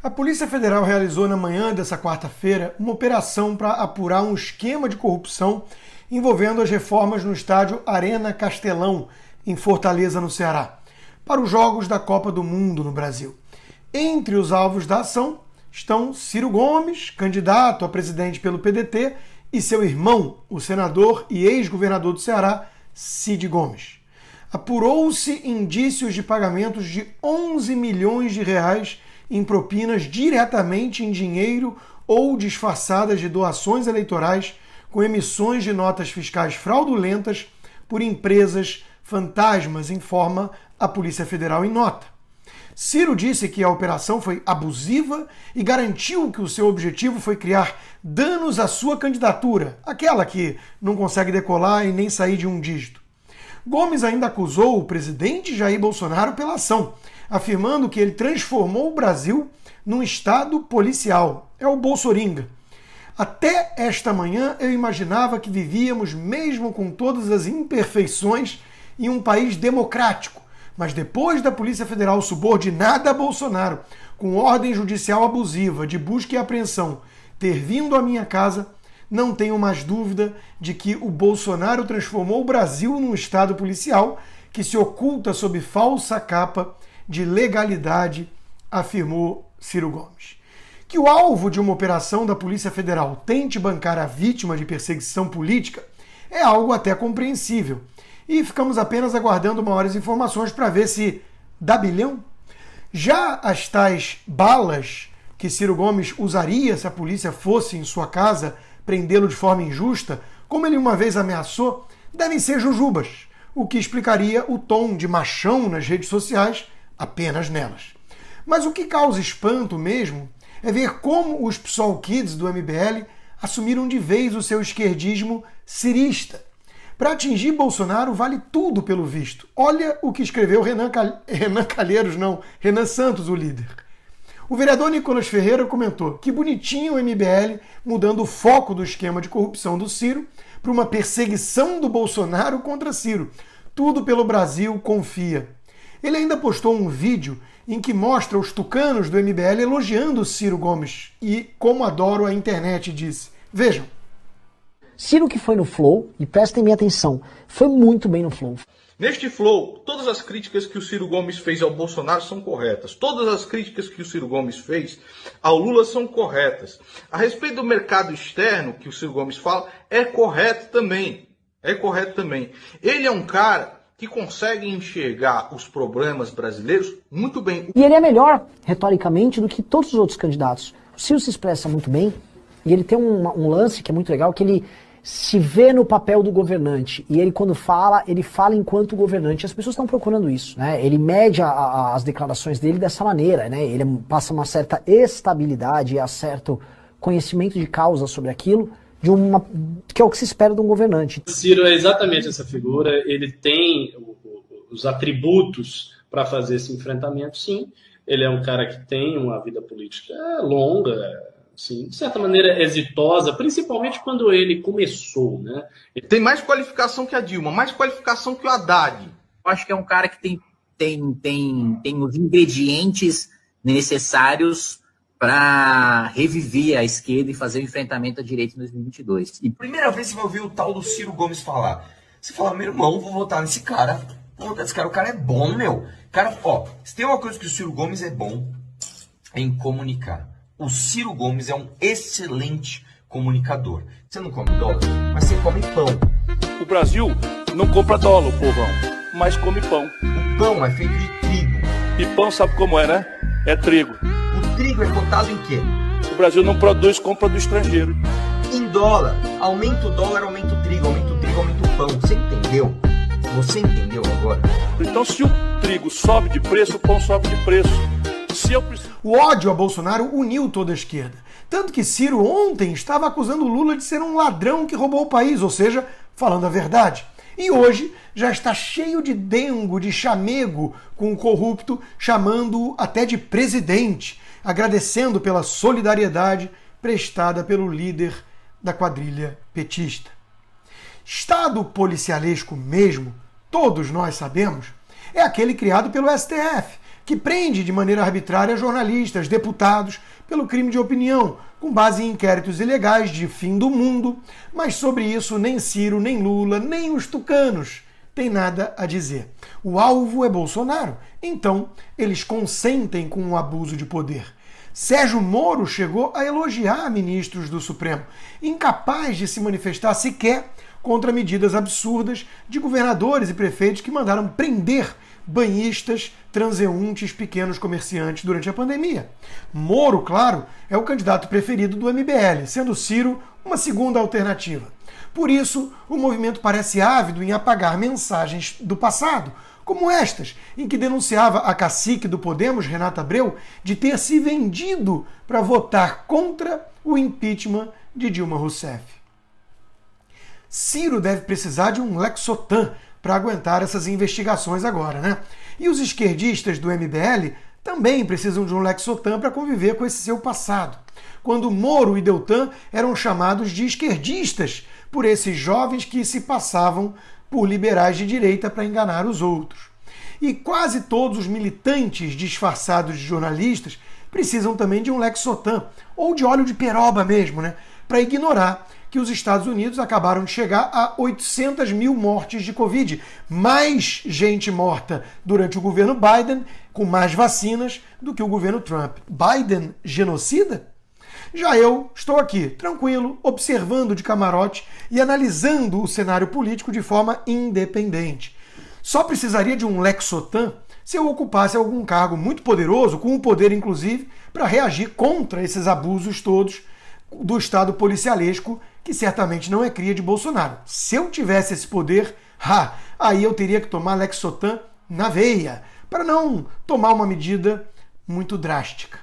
A Polícia Federal realizou na manhã dessa quarta-feira uma operação para apurar um esquema de corrupção envolvendo as reformas no estádio Arena Castelão, em Fortaleza, no Ceará, para os Jogos da Copa do Mundo no Brasil. Entre os alvos da ação estão Ciro Gomes, candidato a presidente pelo PDT, e seu irmão, o senador e ex-governador do Ceará, Cid Gomes. Apurou-se indícios de pagamentos de 11 milhões de reais em propinas diretamente em dinheiro ou disfarçadas de doações eleitorais com emissões de notas fiscais fraudulentas por empresas fantasmas, informa a Polícia Federal em nota. Ciro disse que a operação foi abusiva e garantiu que o seu objetivo foi criar danos à sua candidatura, aquela que não consegue decolar e nem sair de um dígito. Gomes ainda acusou o presidente Jair Bolsonaro pela ação, afirmando que ele transformou o Brasil num estado policial. É o Bolsoringa. Até esta manhã eu imaginava que vivíamos, mesmo com todas as imperfeições, em um país democrático. Mas depois da Polícia Federal subordinada a Bolsonaro, com ordem judicial abusiva de busca e apreensão, ter vindo à minha casa, não tenho mais dúvida de que o Bolsonaro transformou o Brasil num estado policial que se oculta sob falsa capa de legalidade, afirmou Ciro Gomes. Que o alvo de uma operação da Polícia Federal tente bancar a vítima de perseguição política é algo até compreensível. E ficamos apenas aguardando maiores informações para ver se dá bilhão. Já as tais balas que Ciro Gomes usaria se a polícia fosse em sua casa prendê-lo de forma injusta, como ele uma vez ameaçou, devem ser jujubas, o que explicaria o tom de machão nas redes sociais apenas nelas. Mas o que causa espanto mesmo é ver como os PSOL Kids do MBL assumiram de vez o seu esquerdismo cirista. Para atingir Bolsonaro vale tudo pelo visto. Olha o que escreveu Renan Santos, o líder. O vereador Nicolas Ferreira comentou que bonitinho o MBL mudando o foco do esquema de corrupção do Ciro para uma perseguição do Bolsonaro contra Ciro. Tudo pelo Brasil, confia. Ele ainda postou um vídeo em que mostra os tucanos do MBL elogiando Ciro Gomes e como adoro a internet, disse. Vejam. Ciro que foi no Flow, e prestem minha atenção, foi muito bem no Flow. Neste Flow, todas as críticas que o Ciro Gomes fez ao Bolsonaro são corretas. Todas as críticas que o Ciro Gomes fez ao Lula são corretas. A respeito do mercado externo que o Ciro Gomes fala, é correto também. É correto também. Ele é um cara que consegue enxergar os problemas brasileiros muito bem. E ele é melhor, retoricamente, do que todos os outros candidatos. O Ciro se expressa muito bem, e ele tem um lance que é muito legal, que ele se vê no papel do governante. E ele, quando fala, ele fala enquanto governante. As pessoas estão procurando isso, né? Ele mede as declarações dele dessa maneira, né? Ele passa uma certa estabilidade e certo conhecimento de causa sobre aquilo, que é o que se espera de um governante. O Ciro é exatamente essa figura, ele tem os atributos para fazer esse enfrentamento, sim. Ele é um cara que tem uma vida política longa, sim, de certa maneira exitosa, principalmente quando ele começou, né? Ele tem mais qualificação que a Dilma, mais qualificação que o Haddad. Eu acho que é um cara que tem os ingredientes necessários para reviver a esquerda e fazer o enfrentamento à direita em 2022. E primeira vez você vai ouvir o tal do Ciro Gomes falar. Você fala, meu irmão, vou votar nesse cara. Vou votar nesse cara, o cara é bom, meu. Cara, ó, se tem uma coisa que o Ciro Gomes é bom, é em comunicar. O Ciro Gomes é um excelente comunicador. Você não come dólar, mas você come pão. O Brasil não compra dólar, o povão, mas come pão. O pão é feito de trigo. E pão sabe como é, né? É trigo. O trigo é cotado em quê? O Brasil não produz, compra do estrangeiro. Em dólar. Aumenta o dólar, aumenta o trigo, aumenta o pão. Você entendeu? Você entendeu agora? Então se o trigo sobe de preço, o pão sobe de preço. O ódio a Bolsonaro uniu toda a esquerda. Tanto que Ciro ontem estava acusando o Lula de ser um ladrão que roubou o país, ou seja, falando a verdade. E hoje já está cheio de dengo, de chamego com o corrupto, chamando-o até de presidente, agradecendo pela solidariedade prestada pelo líder da quadrilha petista. Estado policialesco mesmo, todos nós sabemos, é aquele criado pelo STF, que prende de maneira arbitrária jornalistas, deputados, pelo crime de opinião, com base em inquéritos ilegais de fim do mundo, mas sobre isso nem Ciro, nem Lula, nem os tucanos têm nada a dizer. O alvo é Bolsonaro, então eles consentem com o abuso de poder. Sérgio Moro chegou a elogiar ministros do Supremo, incapaz de se manifestar sequer contra medidas absurdas de governadores e prefeitos que mandaram prender banhistas, transeuntes, pequenos comerciantes durante a pandemia. Moro, claro, é o candidato preferido do MBL, sendo Ciro uma segunda alternativa. Por isso, o movimento parece ávido em apagar mensagens do passado, como estas, em que denunciava a cacique do Podemos, Renata Abreu, de ter se vendido para votar contra o impeachment de Dilma Rousseff. Ciro deve precisar de um Lexotan para aguentar essas investigações agora, né? E os esquerdistas do MBL também precisam de um Lexotan para conviver com esse seu passado, quando Moro e Deltan eram chamados de esquerdistas por esses jovens que se passavam por liberais de direita para enganar os outros. E quase todos os militantes disfarçados de jornalistas precisam também de um Lexotan, ou de óleo de peroba mesmo, né? Para ignorar que os Estados Unidos acabaram de chegar a 800 mil mortes de Covid. Mais gente morta durante o governo Biden, com mais vacinas, do que o governo Trump. Biden genocida? Já eu estou aqui, tranquilo, observando de camarote e analisando o cenário político de forma independente. Só precisaria de um Lexotan se eu ocupasse algum cargo muito poderoso, com o poder, inclusive, para reagir contra esses abusos todos do Estado policialesco, que certamente não é cria de Bolsonaro. Se eu tivesse esse poder, aí eu teria que tomar Lexotan na veia, para não tomar uma medida muito drástica.